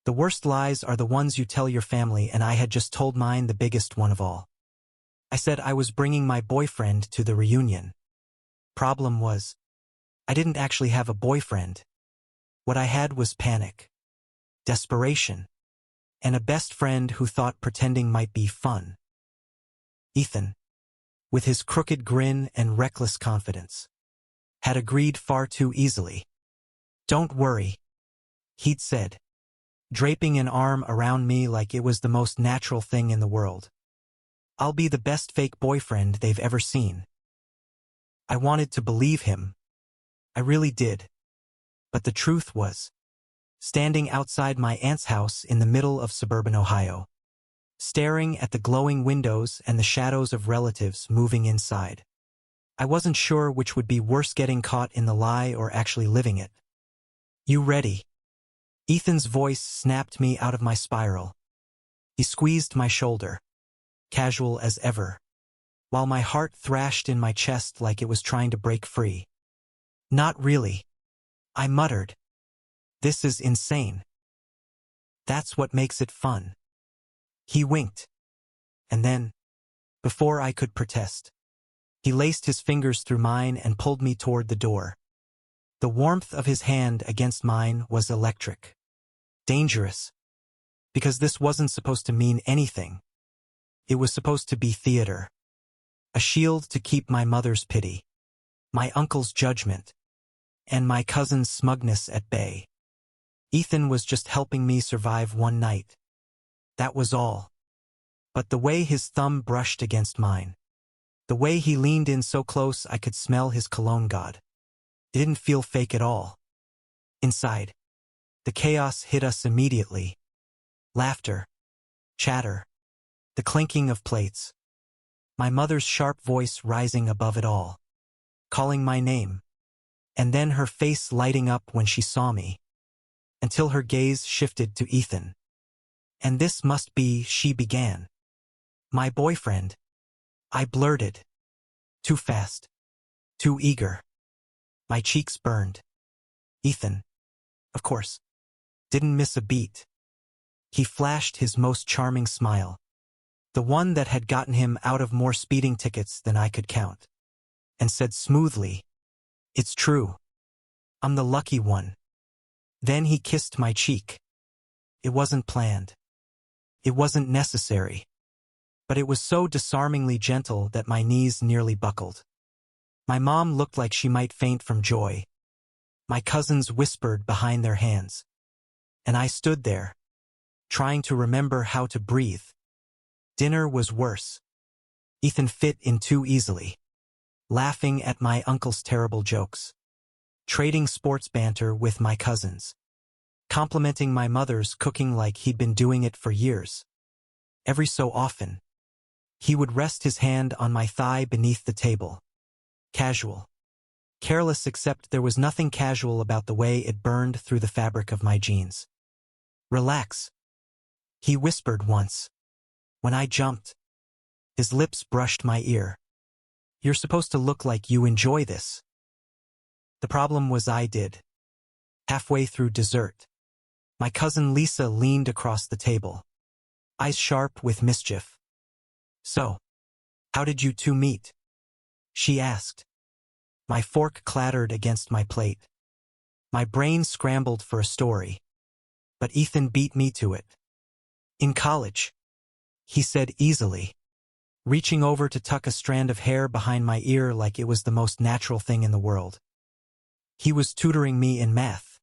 The worst lies are the ones you tell your family, and I had just told mine, the biggest one of all. I said I was bringing my boyfriend to the reunion. Problem was, I didn't actually have a boyfriend. What I had was panic, desperation, and a best friend who thought pretending might be fun. Ethan, with his crooked grin and reckless confidence, had agreed far too easily. "Don't worry," he'd said, draping an arm around me like it was the most natural thing in the world. "I'll be the best fake boyfriend they've ever seen." I wanted to believe him. I really did. But the truth was, standing outside my aunt's house in the middle of suburban Ohio, staring at the glowing windows and the shadows of relatives moving inside, I wasn't sure which would be worse, getting caught in the lie or actually living it. "You ready?" Ethan's voice snapped me out of my spiral. He squeezed my shoulder, casual as ever, while my heart thrashed in my chest like it was trying to break free. "Not really," I muttered. "This is insane." "That's what makes it fun." He winked. And then, before I could protest, he laced his fingers through mine and pulled me toward the door. The warmth of his hand against mine was electric. Dangerous. Because this wasn't supposed to mean anything. It was supposed to be theater. A shield to keep my mother's pity, my uncle's judgment, and my cousin's smugness at bay. Ethan was just helping me survive one night. That was all. But the way his thumb brushed against mine, the way he leaned in so close I could smell his cologne, God, it didn't feel fake at all. Inside, the chaos hit us immediately. Laughter, chatter, the clinking of plates. My mother's sharp voice rising above it all, calling my name, and then her face lighting up when she saw me, until her gaze shifted to Ethan. "And this must be," she began. "My boyfriend," I blurted. Too fast. Too eager. My cheeks burned. Ethan, of course, didn't miss a beat. He flashed his most charming smile, the one that had gotten him out of more speeding tickets than I could count, and said smoothly, "It's true. I'm the lucky one." Then he kissed my cheek. It wasn't planned. It wasn't necessary. But it was so disarmingly gentle that my knees nearly buckled. My mom looked like she might faint from joy. My cousins whispered behind their hands. And I stood there, trying to remember how to breathe. Dinner was worse. Ethan fit in too easily, laughing at my uncle's terrible jokes, trading sports banter with my cousins, complimenting my mother's cooking like he'd been doing it for years. Every so often, he would rest his hand on my thigh beneath the table. Casual. Careless, except there was nothing casual about the way it burned through the fabric of my jeans. "Relax," he whispered once. When I jumped, his lips brushed my ear. "You're supposed to look like you enjoy this." The problem was I did. Halfway through dessert, my cousin Lisa leaned across the table, eyes sharp with mischief. "So, how did you two meet?" she asked. My fork clattered against my plate. My brain scrambled for a story. But Ethan beat me to it. "In college," he said easily, reaching over to tuck a strand of hair behind my ear like it was the most natural thing in the world. He was tutoring me in math.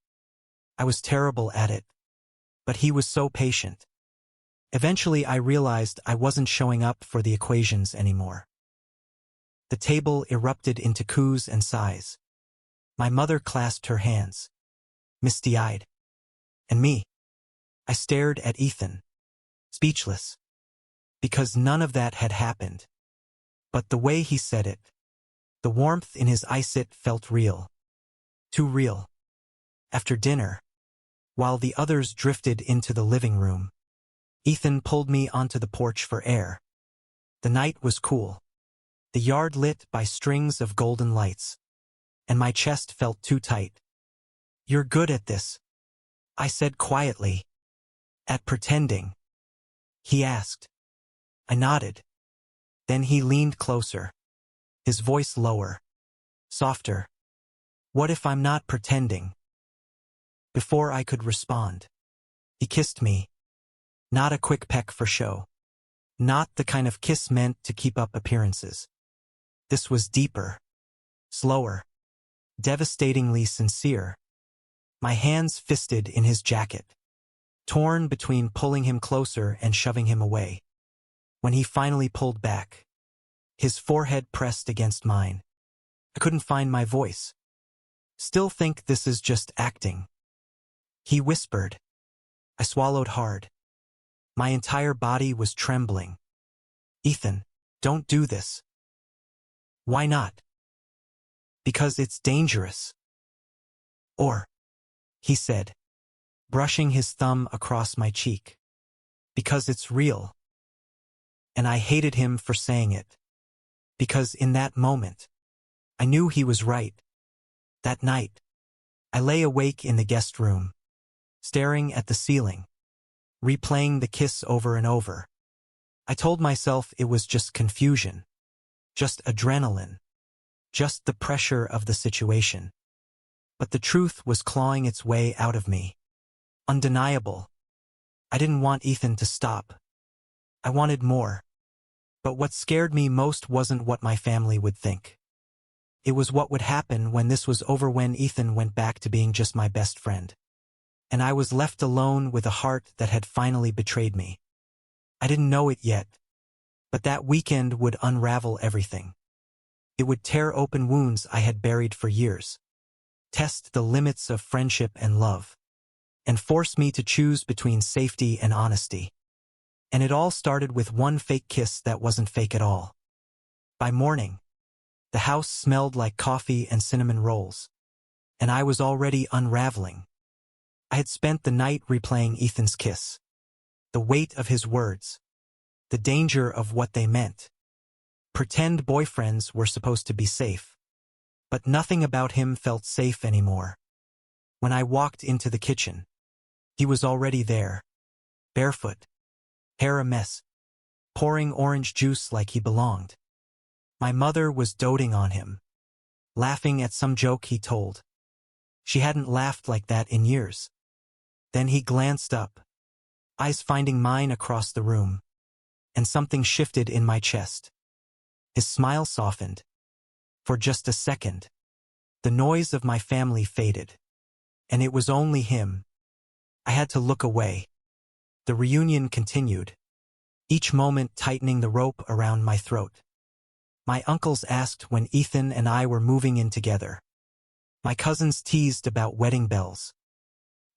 I was terrible at it, but he was so patient. Eventually I realized I wasn't showing up for the equations anymore. The table erupted into coos and sighs. My mother clasped her hands, misty-eyed. And me. I stared at Ethan, speechless. Because none of that had happened. But the way he said it, the warmth in his eyes, it felt real. Too real. After dinner, while the others drifted into the living room, Ethan pulled me onto the porch for air. The night was cool, the yard lit by strings of golden lights, and my chest felt too tight. "You're good at this," I said quietly, At pretending? He asked. I nodded. Then he leaned closer, his voice lower, softer. What if I'm not pretending? Before I could respond, he kissed me. Not a quick peck for show. Not the kind of kiss meant to keep up appearances. This was deeper, slower, devastatingly sincere. My hands fisted in his jacket, torn between pulling him closer and shoving him away. When he finally pulled back, his forehead pressed against mine. I couldn't find my voice. Still think this is just acting? He whispered. I swallowed hard. My entire body was trembling. Ethan, don't do this. Why not? Because it's dangerous. Or, he said, brushing his thumb across my cheek. Because it's real. And I hated him for saying it. Because in that moment, I knew he was right. That night, I lay awake in the guest room, staring at the ceiling, replaying the kiss over and over. I told myself it was just confusion, just adrenaline, just the pressure of the situation. But the truth was clawing its way out of me. Undeniable. I didn't want Ethan to stop. I wanted more. But what scared me most wasn't what my family would think. It was what would happen when this was over, when Ethan went back to being just my best friend. And I was left alone with a heart that had finally betrayed me. I didn't know it yet, but that weekend would unravel everything. It would tear open wounds I had buried for years, test the limits of friendship and love, and force me to choose between safety and honesty. And it all started with one fake kiss that wasn't fake at all. By morning, the house smelled like coffee and cinnamon rolls, and I was already unraveling. I had spent the night replaying Ethan's kiss, the weight of his words, the danger of what they meant. Pretend boyfriends were supposed to be safe, but nothing about him felt safe anymore. When I walked into the kitchen, he was already there, barefoot, hair a mess, pouring orange juice like he belonged. My mother was doting on him, laughing at some joke he told. She hadn't laughed like that in years. Then he glanced up, eyes finding mine across the room, and something shifted in my chest. His smile softened. For just a second, the noise of my family faded, and it was only him. I had to look away. The reunion continued, each moment tightening the rope around my throat. My uncles asked when Ethan and I were moving in together. My cousins teased about wedding bells.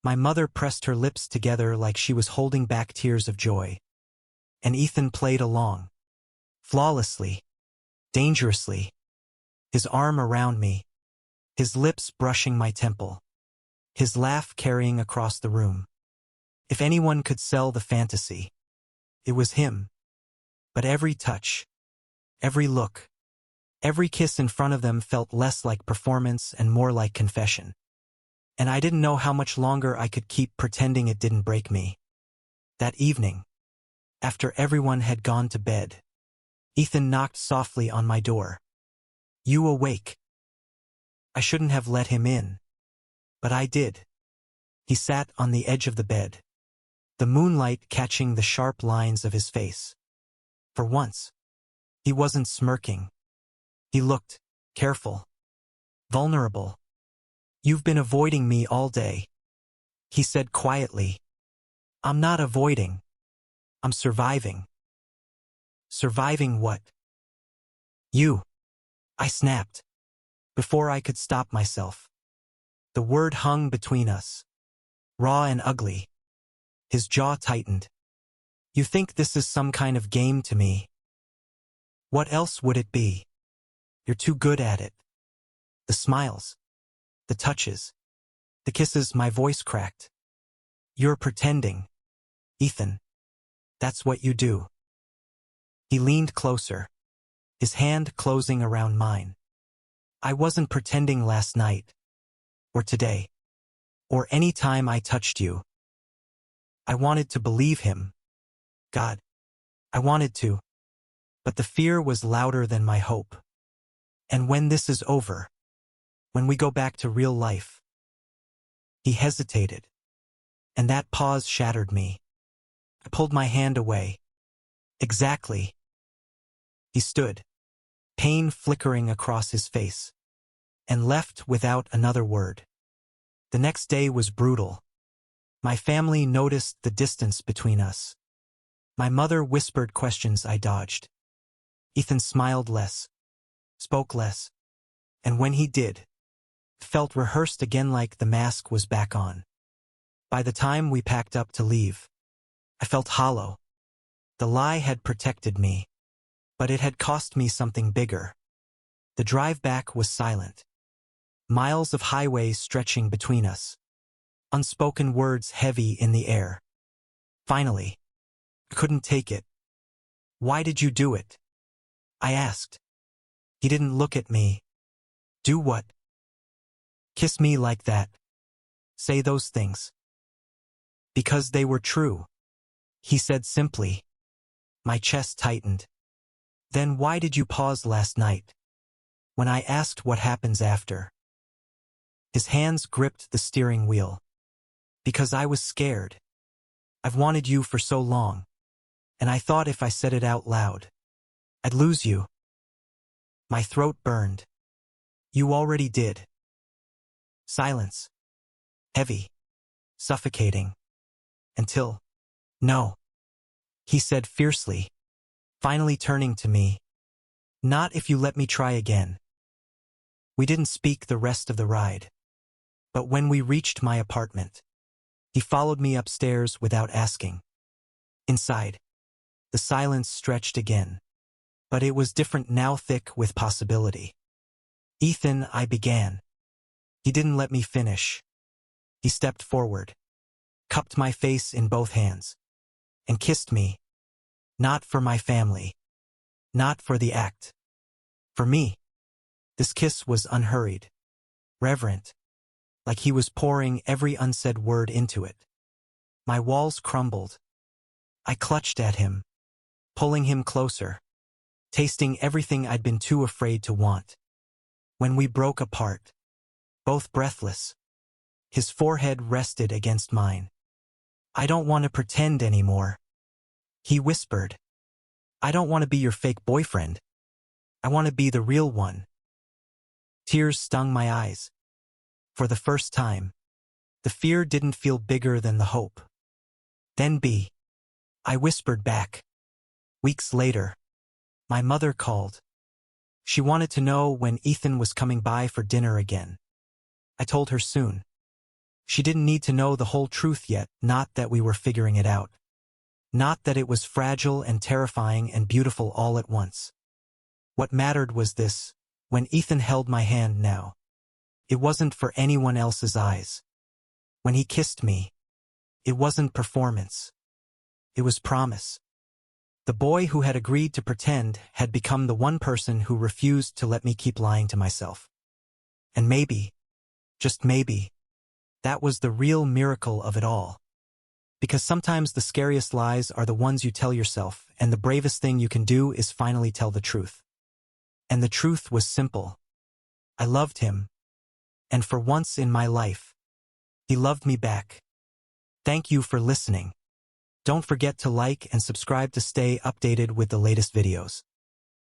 My mother pressed her lips together like she was holding back tears of joy. And Ethan played along. Flawlessly. Dangerously. His arm around me. His lips brushing my temple. His laugh carrying across the room. If anyone could sell the fantasy, it was him. But every touch, every look, every kiss in front of them felt less like performance and more like confession. And I didn't know how much longer I could keep pretending it didn't break me. That evening, after everyone had gone to bed, Ethan knocked softly on my door. You awake? I shouldn't have let him in, but I did. He sat on the edge of the bed, the moonlight catching the sharp lines of his face. For once, he wasn't smirking. He looked careful, vulnerable. You've been avoiding me all day, he said quietly. I'm not avoiding. I'm surviving. Surviving what? You. I snapped, before I could stop myself. The word hung between us, raw and ugly. His jaw tightened. You think this is some kind of game to me? What else would it be? You're too good at it. The smiles, the touches, the kisses. My voice cracked. You're pretending, Ethan. That's what you do. He leaned closer, his hand closing around mine. I wasn't pretending last night, or today, or any time I touched you. I wanted to believe him. God, I wanted to. But the fear was louder than my hope. And when this is over, when we go back to real life. He hesitated. And that pause shattered me. I pulled my hand away. Exactly. He stood, pain flickering across his face, and left without another word. The next day was brutal. My family noticed the distance between us. My mother whispered questions I dodged. Ethan smiled less, spoke less, and when he did, it felt rehearsed again, like the mask was back on. By the time we packed up to leave, I felt hollow. The lie had protected me, but it had cost me something bigger. The drive back was silent. Miles of highway stretching between us. Unspoken words heavy in the air. Finally, I couldn't take it. Why did you do it? I asked. He didn't look at me. Do what? Kiss me like that. Say those things. Because they were true. He said simply. My chest tightened. Then why did you pause last night? When I asked what happens after. His hands gripped the steering wheel. Because I was scared. I've wanted you for so long. And I thought if I said it out loud, I'd lose you. My throat burned. You already did. Silence. Heavy. Suffocating. Until, no. He said fiercely, finally turning to me. Not if you let me try again. We didn't speak the rest of the ride. But when we reached my apartment, he followed me upstairs without asking. Inside, the silence stretched again. But it was different now, thick with possibility. Ethan, I began. He didn't let me finish. He stepped forward, cupped my face in both hands, and kissed me. Not for my family. Not for the act. For me. This kiss was unhurried. Reverent. Like he was pouring every unsaid word into it. My walls crumbled. I clutched at him, pulling him closer, tasting everything I'd been too afraid to want. When we broke apart, both breathless, his forehead rested against mine. I don't want to pretend anymore. He whispered. I don't want to be your fake boyfriend. I want to be the real one. Tears stung my eyes. For the first time, the fear didn't feel bigger than the hope. Then I whispered back. Weeks later, my mother called. She wanted to know when Ethan was coming by for dinner again. I told her soon. She didn't need to know the whole truth yet, not that we were figuring it out. Not that it was fragile and terrifying and beautiful all at once. What mattered was this, when Ethan held my hand now. It wasn't for anyone else's eyes. When he kissed me, it wasn't performance. It was promise. The boy who had agreed to pretend had become the one person who refused to let me keep lying to myself. And maybe, just maybe, that was the real miracle of it all. Because sometimes the scariest lies are the ones you tell yourself, and the bravest thing you can do is finally tell the truth. And the truth was simple. I loved him. And for once in my life, he loved me back. Thank you for listening. Don't forget to like and subscribe to stay updated with the latest videos.